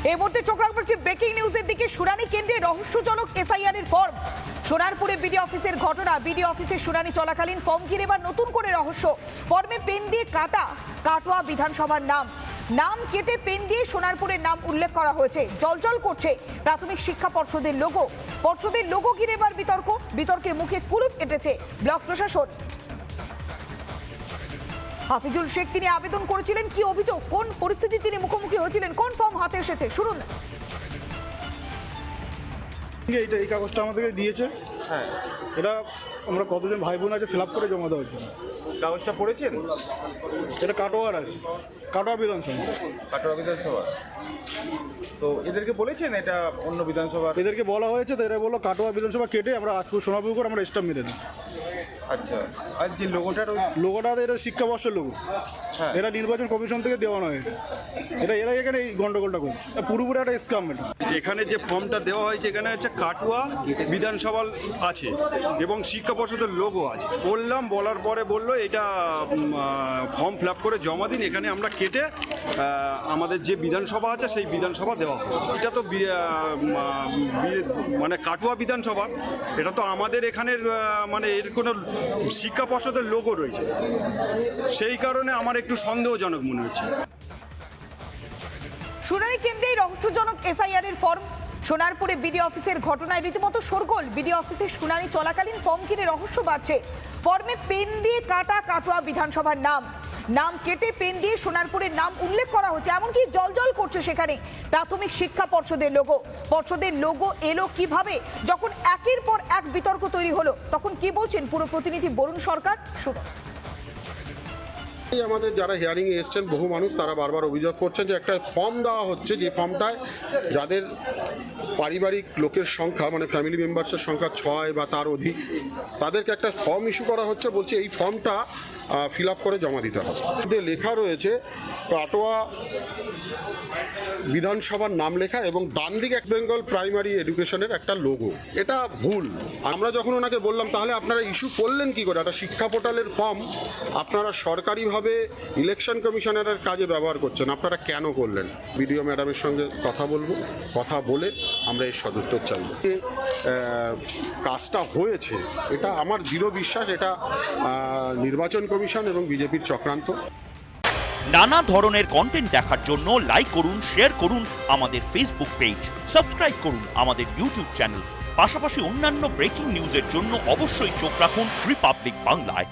এই মুহূর্তে চোখ রাখবো একটি ব্রেকিং নিউজের দিকে। শুনানি কেন্দ্রে রহস্যজনক এসআইআর এর ফর্ম। সোনারপুরে বিডিও অফিসের ঘটনা। বিডিও অফিসে শুনানি চলাকালীন ফর্ম ঘিরে এবার নতুন করে রহস্য। ফর্মে পেন দিয়ে কাটোয়া বিধানসভার নাম কেটে পেন দিয়ে সোনারপুরের নাম উল্লেখ করা হয়েছে। জলজল করছে প্রাথমিক শিক্ষা পর্ষদের লোগো। পর্ষদের লোগো ঘিরে এবার বিতর্কে মুখে কুলুপ এঁটেছে ব্লক প্রশাসন। হাফিজুল শেখ তিনি আবেদন করেছিলেন, কি অভিযোগ, কোন পরিস্থিতি তিনি মুখোমুখি হয়েছিলেন, কোন ফর্ম হাতে এসেছে শুনুন। এই কাগজটা আমাদেরকে দিয়েছে। হ্যাঁ, এটা আমরা কতজন ভাই বোন আছে ফিল আপ করে জমা দেওয়ার জন্য। কাগজটা পড়েছেন? এটা কাটোয়ার আছে, কাটোয়া বিধানসভা। কাটোয়া বিধানসভা। তো এদেরকে বলেছেন এটা অন্য বিধানসভা? এদেরকে বলা হয়েছে, তো এরা বললো কাটোয়া বিধানসভা কেটে আমরা আজপুর সোনাপুর করে আমরা স্টাম্প মেরে দিই। আচ্ছা, আর যে লোগোটা লোগোটা এটা শিক্ষাবর্ষের লোগো। হ্যাঁ, এরা নির্বাচন কমিশন থেকে দেওয়া নয়। এরা এখানে এই গন্ডগোলটা করছে, পুরোপুরি একটা স্ক্যাম। এখানে যে ফর্মটা দেওয়া হয়েছে এখানে হচ্ছে কাটোয়া বিধানসভা আছে এবং শিক্ষা পর্ষদের লোগো আছে। বলার পরে বললো এটা ফর্ম ফিল আপ করে জমা দিন, এখানে আমরা কেটে আমাদের যে বিধানসভা আছে সেই বিধানসভা দেওয়া হবে। এটা তো মানে কাটোয়া বিধানসভা, এটা তো আমাদের এখানের মানে এর কোনো শিক্ষা পর্ষদের লোগো রয়েছে, সেই কারণে আমার একটু সন্দেহজনক মনে হচ্ছে। শুনানি কেন্দ্রে রহস্যজনক এসআইআর এর ফর্ম। সোনারপুরে বিডিও অফিসের ঘটনায় রীতিমতো শোরগোল। বিডিও অফিসে শুনানি চলাকালীন ফর্ম ঘিরে রহস্য বাড়ছে। ফর্মে পেন দিয়ে কাটোয়া বিধানসভার নাম কেটে পেন দিয়ে সোনারপুরের নাম উল্লেখ করা হচ্ছে। এমনকি জলজল করছে সেখানে প্রাথমিক শিক্ষা পর্ষদের লোগো। পর্ষদের লোগো এলো কিভাবে? যখন একের পর এক বিতর্ক তৈরি হলো তখন কি বলছেন পুরো প্রতিনিধি বরুণ সরকার, শুনুন। আমাদের যারা হিয়ারিংয়ে এসছেন বহু মানুষ তারা বারবার অভিযোগ করছেন যে একটা ফর্ম দেওয়া হচ্ছে, যে ফর্মটায় যাদের পারিবারিক লোকের সংখ্যা মানে ফ্যামিলি মেম্বার্সের সংখ্যা 6 বা তার অধিক, তাদেরকে একটা ফর্ম ইস্যু করা হচ্ছে। বলছে এই ফর্মটা ফিল আপ করে জমা দিতে হবে। লেখা রয়েছে কাটোয়া বিধানসভার নাম লেখা এবং ডান দিকে বেঙ্গল প্রাইমারি এডুকেশনের একটা লোগো। এটা ভুল। আমরা যখন ওনাকে বললাম তাহলে আপনারা ইস্যু করলেন কি করে? একটা শিক্ষা পোর্টালের ফর্ম আপনারা সরকারিভাবে ইলেকশন কমিশনারের কাজে ব্যবহার করছেন, আপনারা কেন করলেন? বিডিও ম্যাডামের সঙ্গে কথা বলবো, কথা বলে আমরা এর সদুত্তর চাইব। কাজটা হয়েছে এটা আমার দৃঢ় বিশ্বাস, এটা নির্বাচন কমিশন এবং বিজেপির চক্রান্ত। নানা ধরনের কন্টেন্ট দেখার জন্য লাইক করুন, শেয়ার করুন আমাদের ফেসবুক পেজ, সাবস্ক্রাইব করুন আমাদের ইউটিউব চ্যানেল। পাশাপাশি অন্যান্য ব্রেকিং নিউজের জন্য অবশ্যই চোখ রাখুন রিপাবলিক বাংলায়।